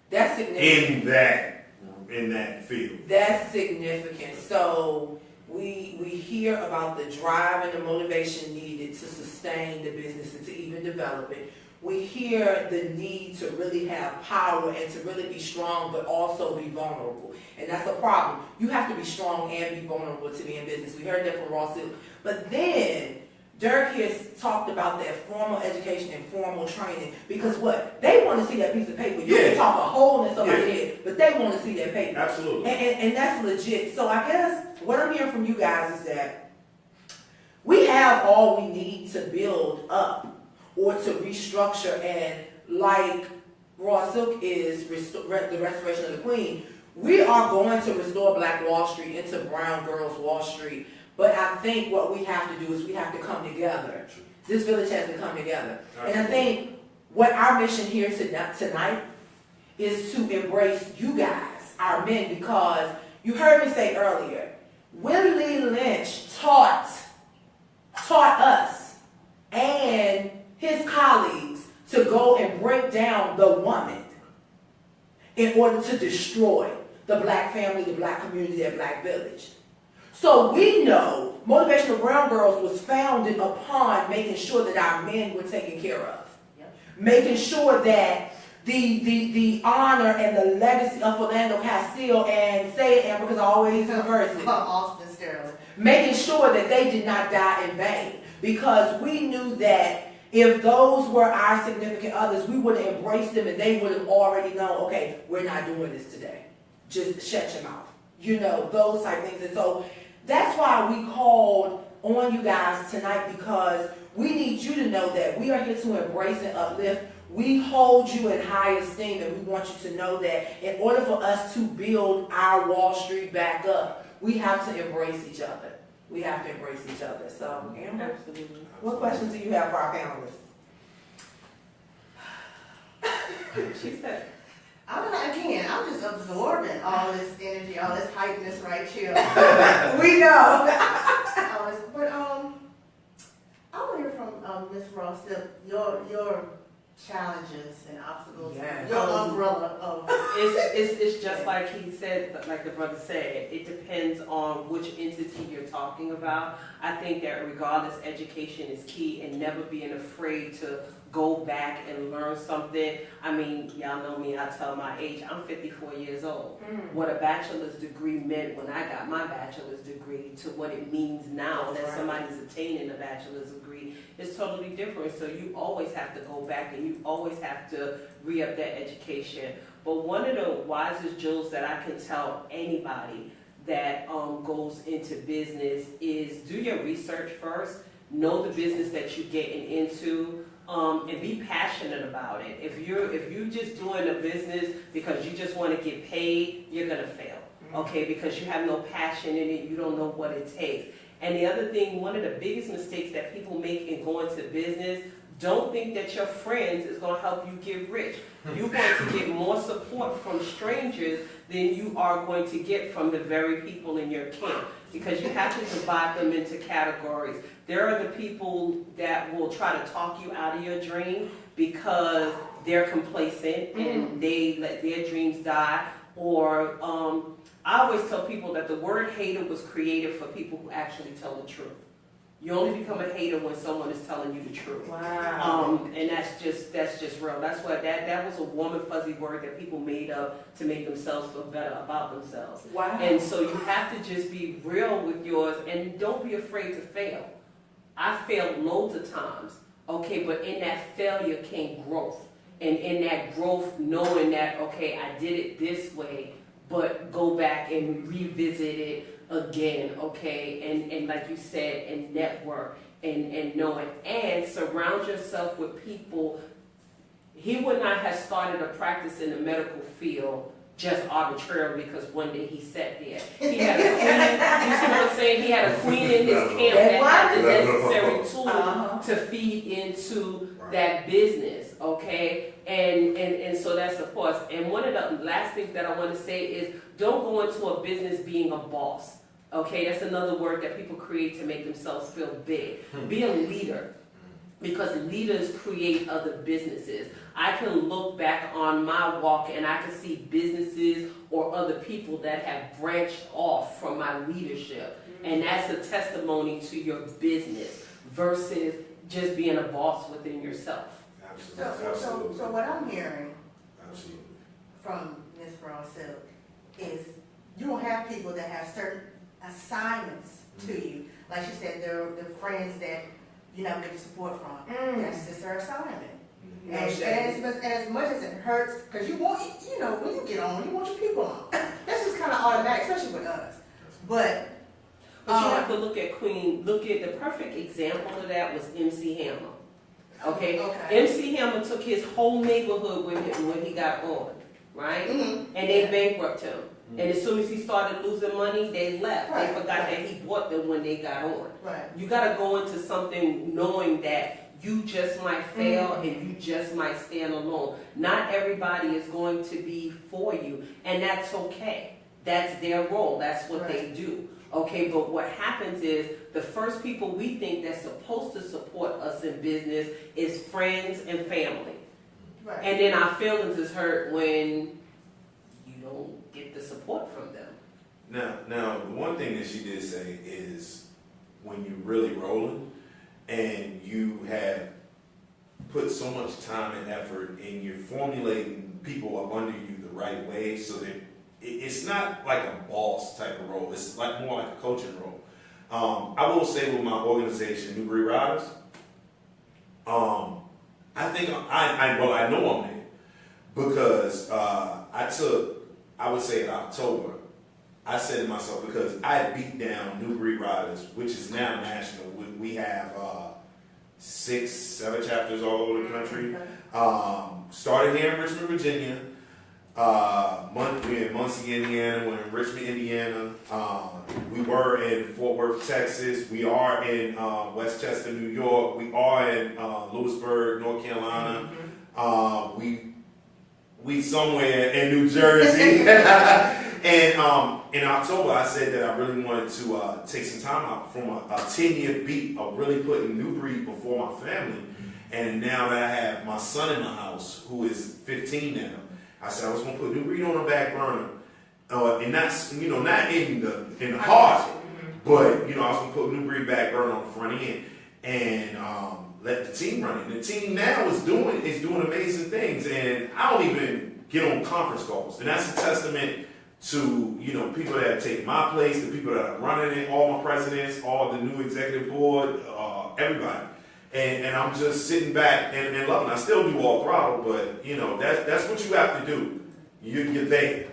That's significant. In that field. That's significant. So we hear about the drive and the motivation needed to sustain the business and to even develop it. We hear the need to really have power and to really be strong, but also be vulnerable. And that's a problem. You have to be strong and be vulnerable to be in business. We heard that from Ross Hill. But then Derrek has talked about that formal education and formal training, because what? They want to see that piece of paper. You can talk a hole in somebody's head, but they want to see that paper. Absolutely. And that's legit. So I guess what I'm hearing from you guys is that we have all we need to build up or to restructure, and like Raw Silk is the restoration of the Queen, we are going to restore Black Wall Street into Brown Girls Wall Street. But I think what we have to do is we have to come together. This village has to come together. And I think what our mission here tonight is to embrace you guys, our men, because you heard me say earlier, Willie Lynch taught us and his colleagues to go and break down the woman in order to destroy the black family, the black community, that black village. So we know Motivational Brown Girls was founded upon making sure that our men were taken care of. Yep. Making sure that the honor and the legacy of Philando Castile, and say it, Amber, because I always reverse it. Austin Sterling. Making sure that they did not die in vain. Because we knew that if those were our significant others, we would have embraced them and they would have already known, okay, we're not doing this today. Just shut your mouth. Those type things. And so that's why we called on you guys tonight, because we need you to know that we are here to embrace and uplift. We hold you in high esteem, and we want you to know that in order for us to build our Wall Street back up, we have to embrace each other. We have to embrace each other. So, Amber, absolutely. What questions do you have for our panelists? She said, I'm just absorbing all this energy, all this hypeness right here. We know. But I want to hear from Ms. Ross, your challenges and obstacles? Yes. Your umbrella of. It's just like he said, like the brother said, it depends on which entity you're talking about. I think that regardless, education is key, and never being afraid to go back and learn something. I mean, y'all know me, I tell my age, I'm 54 years old. What a bachelor's degree meant when I got my bachelor's degree to what it means now that somebody's attaining a bachelor's degree is totally different. So you always have to go back and you always have to re-up that education. But one of the wisest jewels that I can tell anybody that goes into business is do your research first, know the business that you're getting into, and be passionate about it. If you're just doing a business because you just want to get paid, you're gonna fail. Okay, because you have no passion in it, you don't know what it takes. And the other thing, one of the biggest mistakes that people make in going to business, don't think that your friends is going to help you get rich. You're going to get more support from strangers than you are going to get from the very people in your camp, because you have to divide them into categories. There are the people that will try to talk you out of your dream because they're complacent and they let their dreams die. Or I always tell people that the word hater was created for people who actually tell the truth. You only become a hater when someone is telling you the truth. Wow. And that's just real. That's what that was a warm and fuzzy word that people made up to make themselves feel better about themselves. Wow. And so you have to just be real with yours and don't be afraid to fail. I failed loads of times, okay, but in that failure came growth. And in that growth, knowing that, okay, I did it this way, but go back and revisit it again, okay, and like you said, and network and knowing, and surround yourself with people. He would not have started a practice in the medical field just arbitrarily because one day he sat there. He had a queen, you see what I'm saying? He had a queen in his camp that had the necessary tools to feed into that business, okay? And so that's of course. And one of the last things that I want to say is don't go into a business being a boss. Okay, that's another word that people create to make themselves feel big. Be a leader, because leaders create other businesses. I can look back on my walk and I can see businesses or other people that have branched off from my leadership. And that's a testimony to your business versus just being a boss within yourself. Absolutely. So what I'm hearing Absolutely. from Ms. Rawson is you will have people that have certain assignments to you. Like she said, they're the friends that you know get support from. That's just their assignment. And as much as it hurts, because you want, you know, when you get on, you want your people on. That's just kind of automatic, especially with us. But you have to look at the perfect example of that was MC Hammer. Okay? MC Hammer took his whole neighborhood with him when he got on, right? And they bankrupted him. And as soon as he started losing money, they left. They forgot that he bought them when they got on. You got to go into something knowing that you just might fail and you just might stand alone. Not everybody is going to be for you, and that's okay. That's their role. That's what they do. Okay, but what happens is the first people we think that's supposed to support us in business is friends and family. And then our feelings is hurt when you don't get the support from them. Now, the one thing that she did say is when you're really rolling and you have put so much time and effort and you're formulating people up under you the right way so that it's not like a boss type of role. It's like more like a coaching role. I will say with my organization, New Breed Riders, I think I know I'm there because I would say in October, I said to myself, because I beat down New Breed Riders, which is now national. We have 6, 7 chapters all over the country. Started here in Richmond, Virginia. We're in Muncie, Indiana. We're in Richmond, Indiana. We were in Fort Worth, Texas. We are in Westchester, New York. We are in Lewisburg, North Carolina. We somewhere in New Jersey. And in October, I said that I really wanted to take some time out from a 10-year beat of really putting New Breed before my family. And now that I have my son in my house, who is 15 now, I said I was gonna put New Breed on the back burner, and not not in the heart, but I was gonna put New Breed back burner on the front end and let the team run it. And the team now is doing amazing things, and I don't even get on conference calls, and that's a testament to people that have taken my place, the people that are running it, all my presidents, all the new executive board, everybody. And I'm just sitting back and loving it. I still do all throttle, but that's what you have to do. You're there.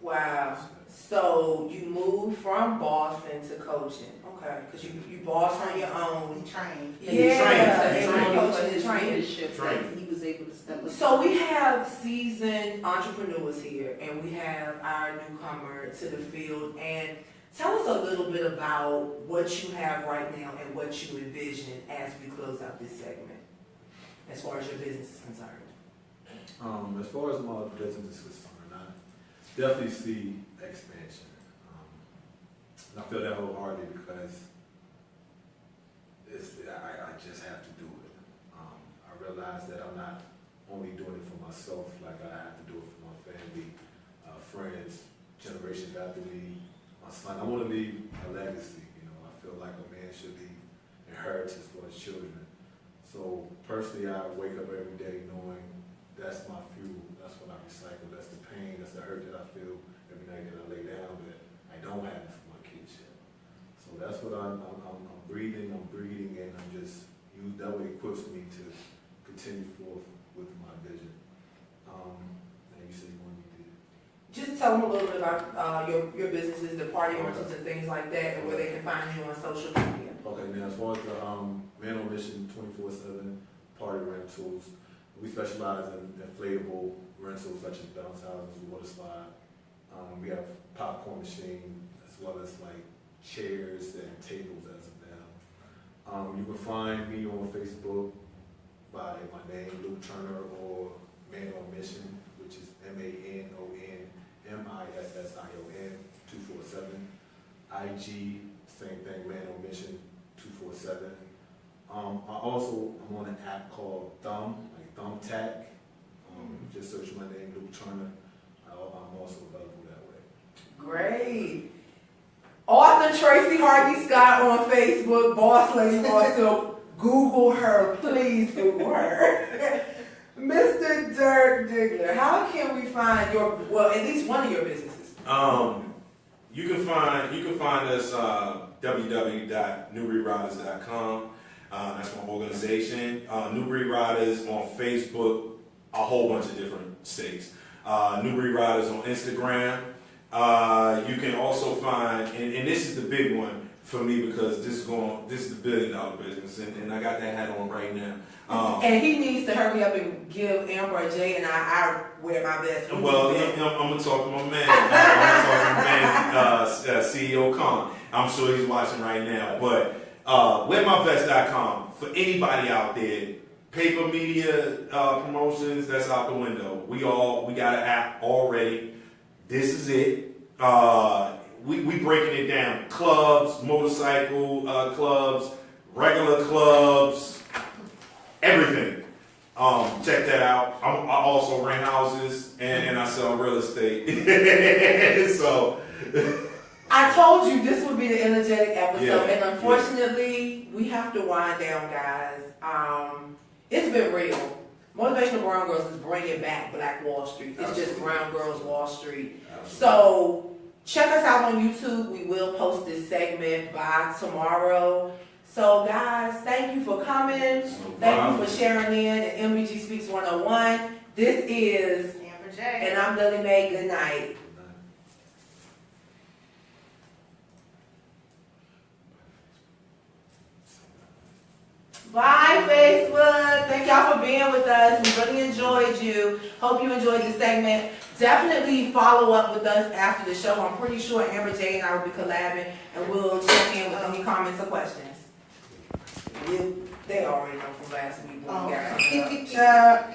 Wow. So you moved from Boston to coaching, okay? Because you boss on your own. We trained. Yeah, You and trained. coaching and training. leadership that he was able to step up. So we have seasoned entrepreneurs here, and we have our newcomer to the field. And tell us a little bit about what you have right now and what you envision as we close out this segment, as far as your business is concerned. As far as my business is concerned, I definitely see expansion. And I feel that wholeheartedly because I just have to do it. I realize that I'm not only doing it for myself, like I have to do it for my family, friends, generations after me, my son. I want to leave a legacy. I feel like a man should leave inheritance for his children. So personally, I wake up every day knowing that's my fuel. That's what I recycle. That's the pain. That's the hurt that I feel every night that I lay down. That I don't have it for my kids yet. So that's what I'm breathing. I'm breathing, and I'm just that way equips me to continue forth with my vision. And you said you wanted me to. Just tell them a little bit about your businesses, the party rentals and things like that, and where they can find you on social media. Okay, now as far as the Man on Mission 24/7 party rentals, we specialize in inflatable rentals such as bounce houses, water slide. We have popcorn machine as well as like chairs and tables as of now. You can find me on Facebook by my name, Luke Turner, or Man on Mission, which is MANONMISSION 247. IG, same thing, Man on Mission 247. I'm on an app called Thumbtack. Just search my name, Luke Turner. I'm also available that way. Great. Author Tracey Hardney-Scott on Facebook, Boss Lady also. Google her, please Google her. Mr. Derrek Diggler, how can we find at least one of your businesses? You can find us www.newbreedriders.com. That's my organization. New Breed Riders on Facebook, a whole bunch of different states. New Breed Riders on Instagram. You can also find, and this is the big one for me because this is the $1 billion business, and I got that hat on right now. And he needs to hurry up and give Amber, Jay, and I wear my best. Well, I'm gonna talk to my man. I'm gonna talk to my man, CEO Khan. I'm sure he's watching right now. But wearmyvest.com for anybody out there. Paper media promotions, that's out the window. We got an app already. This is it. We breaking it down. Clubs, motorcycle clubs, regular clubs, everything. Check that out. I also rent houses and I sell real estate. So I told you this would be the energetic episode, Yeah. and unfortunately, we have to wind down, guys. It's been real. Motivational Brown Girls is bringing back Black Wall Street. It's just Brown Girls Wall Street. So check us out on YouTube. We will post this segment by tomorrow. So guys, thank you for coming. Thank you for sharing in at MBG Speaks 101. This is Amber J. and I'm Lily Mae. Good night. Bye, Facebook. Thank y'all for being with us. We really enjoyed you. Hope you enjoyed this segment. Definitely follow up with us after the show. I'm pretty sure Amber J and I will be collabing, and we'll check in with any comments or questions. They already know from last week what we got coming up.